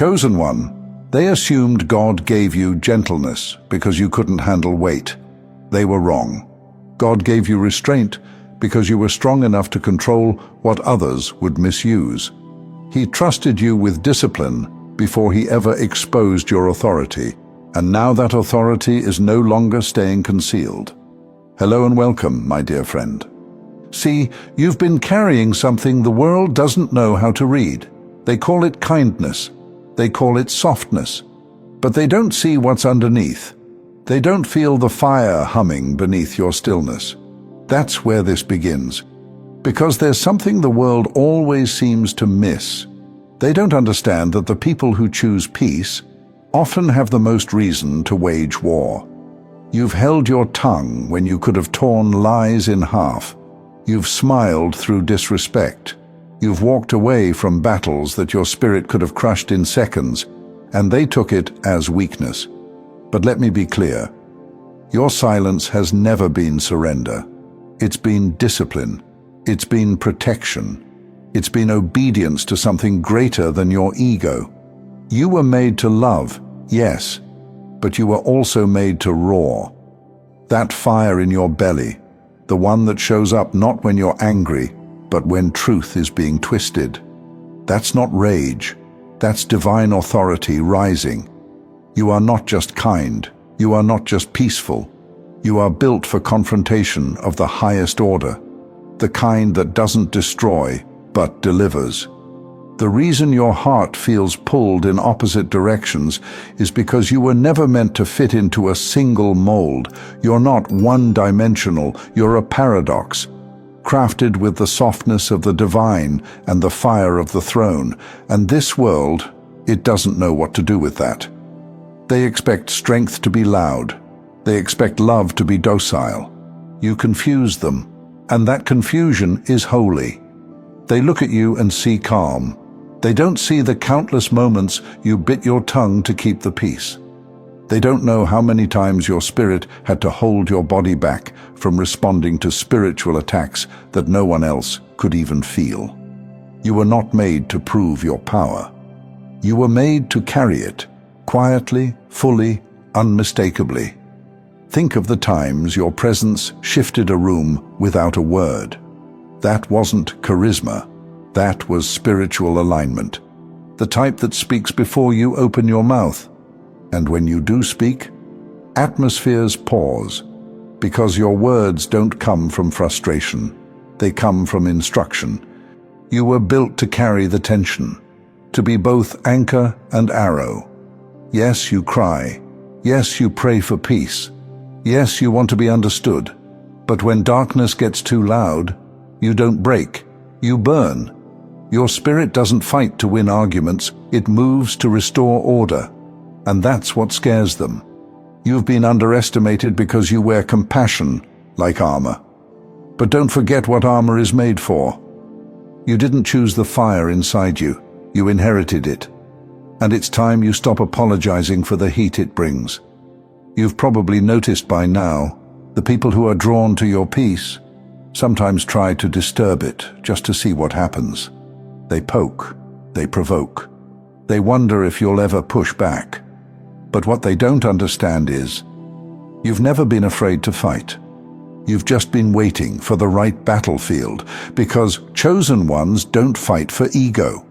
chosen one, they assumed God gave you gentleness because you couldn't handle weight. They were wrong. God gave you restraint because you were strong enough to control what others would misuse. He trusted you with discipline before he ever exposed your authority, and now that authority is no longer staying concealed. Hello and welcome, my dear friend. See, you've been carrying something the world doesn't know how to read. They call it kindness. They call it softness. But they don't see what's underneath. They don't feel the fire humming beneath your stillness. That's where this begins. Because there's something the world always seems to miss. They don't understand that the people who choose peace often have the most reason to wage war. You've held your tongue when you could have torn lies in half. You've smiled through disrespect. You've walked away from battles that your spirit could have crushed in seconds, and they took it as weakness. But let me be clear. Your silence has never been surrender. It's been discipline. It's been protection. It's been obedience to something greater than your ego. You were made to love, yes, but you were also made to roar. That fire in your belly, the one that shows up not when you're angry, but when truth is being twisted. That's not rage. That's divine authority rising. You are not just kind. You are not just peaceful. You are built for confrontation of the highest order, the kind that doesn't destroy, but delivers. The reason your heart feels pulled in opposite directions is because you were never meant to fit into a single mold. You're not one-dimensional, you're a paradox, crafted with the softness of the divine and the fire of the throne. And this world, it doesn't know what to do with that. They expect strength to be loud. They expect love to be docile. You confuse them, and that confusion is holy. They look at you and see calm. They don't see the countless moments you bit your tongue to keep the peace. They don't know how many times your spirit had to hold your body back from responding to spiritual attacks that no one else could even feel. You were not made to prove your power. You were made to carry it, quietly, fully, unmistakably. Think of the times your presence shifted a room without a word. That wasn't charisma. That was spiritual alignment. The type that speaks before you open your mouth. And when you do speak, atmospheres pause, because your words don't come from frustration. They come from instruction. You were built to carry the tension, to be both anchor and arrow. Yes, you cry. Yes, you pray for peace. Yes, you want to be understood. But when darkness gets too loud, you don't break, you burn. Your spirit doesn't fight to win arguments, it moves to restore order. And that's what scares them. You've been underestimated because you wear compassion like armor. But don't forget what armor is made for. You didn't choose the fire inside you, you inherited it. And it's time you stop apologizing for the heat it brings. You've probably noticed by now, the people who are drawn to your peace sometimes try to disturb it just to see what happens. They poke, they provoke. They wonder if you'll ever push back. But what they don't understand is, you've never been afraid to fight. You've just been waiting for the right battlefield, because chosen ones don't fight for ego.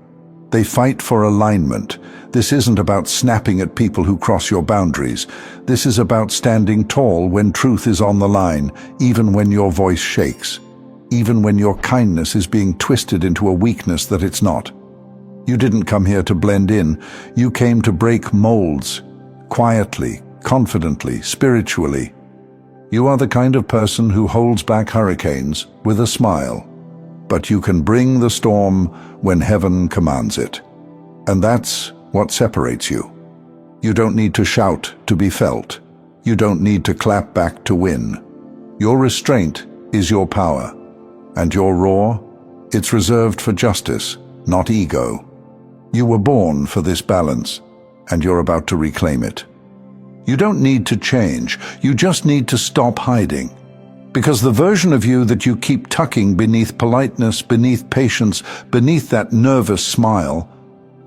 They fight for alignment. This isn't about snapping at people who cross your boundaries. This is about standing tall when truth is on the line, even when your voice shakes. Even when your kindness is being twisted into a weakness that it's not. You didn't come here to blend in. You came to break molds, quietly, confidently, spiritually. You are the kind of person who holds back hurricanes with a smile, but you can bring the storm when heaven commands it. And that's what separates you. You don't need to shout to be felt. You don't need to clap back to win. Your restraint is your power. And your roar, it's reserved for justice, not ego. You were born for this balance, and you're about to reclaim it. You don't need to change, you just need to stop hiding. Because the version of you that you keep tucking beneath politeness, beneath patience, beneath that nervous smile,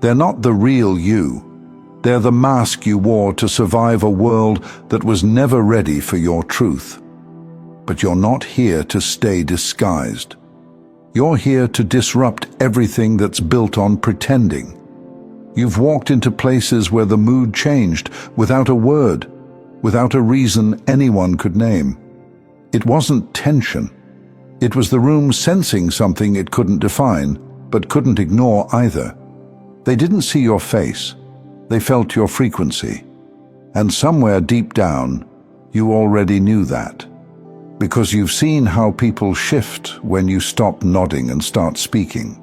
They're not the real you. They're the mask you wore to survive a world that was never ready for your truth. But you're not here to stay disguised. You're here to disrupt everything that's built on pretending. You've walked into places where the mood changed without a word, without a reason anyone could name. It wasn't tension. It was the room sensing something it couldn't define, but couldn't ignore either. They didn't see your face. They felt your frequency. And somewhere deep down, you already knew that. Because you've seen how people shift when you stop nodding and start speaking.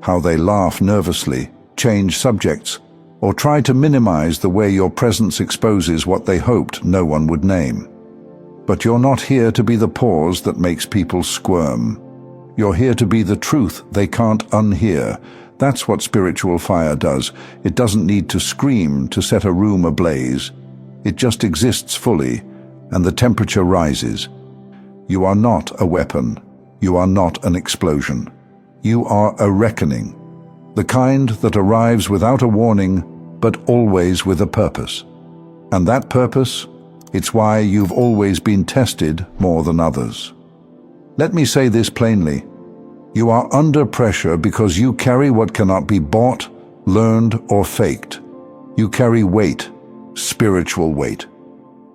How they laugh nervously, change subjects, or try to minimize the way your presence exposes what they hoped no one would name. But you're not here to be the pause that makes people squirm. You're here to be the truth they can't unhear. That's what spiritual fire does. It doesn't need to scream to set a room ablaze. It just exists fully, and the temperature rises. You are not a weapon. You are not an explosion. You are a reckoning. The kind that arrives without a warning, but always with a purpose. And that purpose, it's why you've always been tested more than others. Let me say this plainly. You are under pressure because you carry what cannot be bought, learned, or faked. You carry weight, spiritual weight.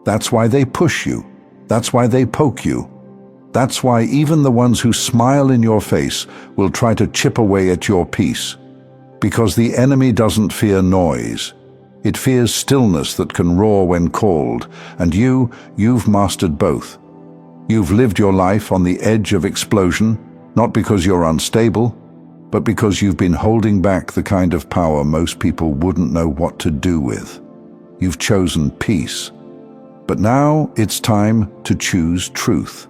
That's why they push you. That's why they poke you. That's why even the ones who smile in your face will try to chip away at your peace. Because the enemy doesn't fear noise. It fears stillness that can roar when called, and you've mastered both. You've lived your life on the edge of explosion, not because you're unstable, but because you've been holding back the kind of power most people wouldn't know what to do with. You've chosen peace. But now it's time to choose truth,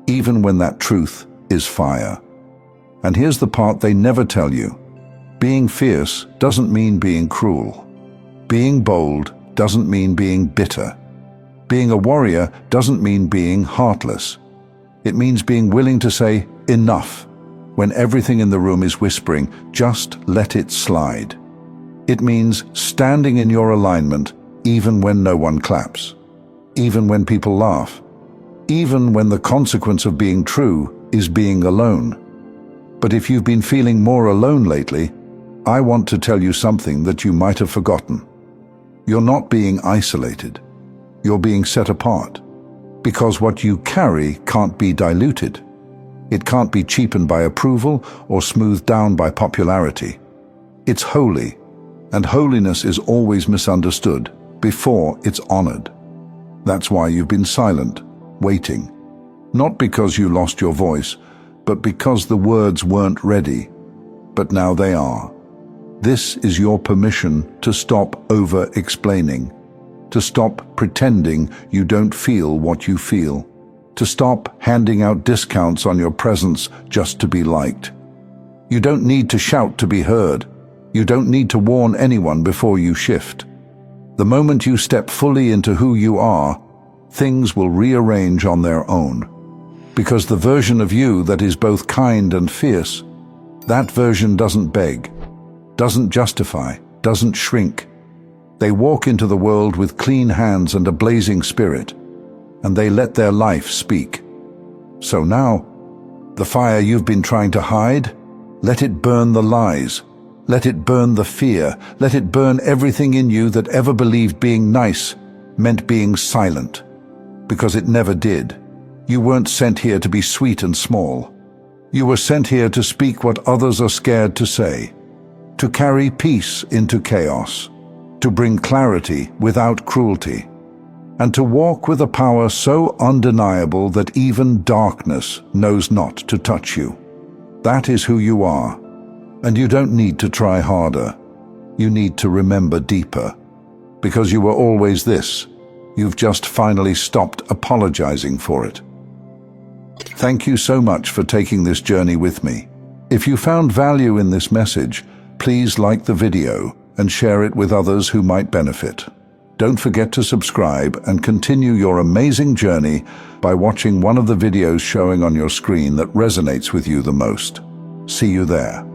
even when that truth is fire. And here's the part they never tell you. Being fierce doesn't mean being cruel. Being bold doesn't mean being bitter. Being a warrior doesn't mean being heartless. It means being willing to say, enough, when everything in the room is whispering, just let it slide. It means standing in your alignment even when no one claps, even when people laugh, even when the consequence of being true is being alone. But if you've been feeling more alone lately, I want to tell you something that you might have forgotten. You're not being isolated. You're being set apart. Because what you carry can't be diluted. It can't be cheapened by approval or smoothed down by popularity. It's holy, and holiness is always misunderstood before it's honored. That's why you've been silent, waiting. Not because you lost your voice, but because the words weren't ready. But now they are. This is your permission to stop over-explaining, to stop pretending you don't feel what you feel, to stop handing out discounts on your presence just to be liked. You don't need to shout to be heard. You don't need to warn anyone before you shift. The moment you step fully into who you are, things will rearrange on their own. Because the version of you that is both kind and fierce, that version doesn't beg, doesn't justify, doesn't shrink. They walk into the world with clean hands and a blazing spirit, and they let their life speak. So now, the fire you've been trying to hide, let it burn the lies, let it burn the fear, let it burn everything in you that ever believed being nice meant being silent. Because it never did. You weren't sent here to be sweet and small. You were sent here to speak what others are scared to say, to carry peace into chaos, to bring clarity without cruelty, and to walk with a power so undeniable that even darkness knows not to touch you. That is who you are, and you don't need to try harder. You need to remember deeper, because you were always this. You've just finally stopped apologizing for it. Thank you so much for taking this journey with me. If you found value in this message, please like the video and share it with others who might benefit. Don't forget to subscribe and continue your amazing journey by watching one of the videos showing on your screen that resonates with you the most. See you there.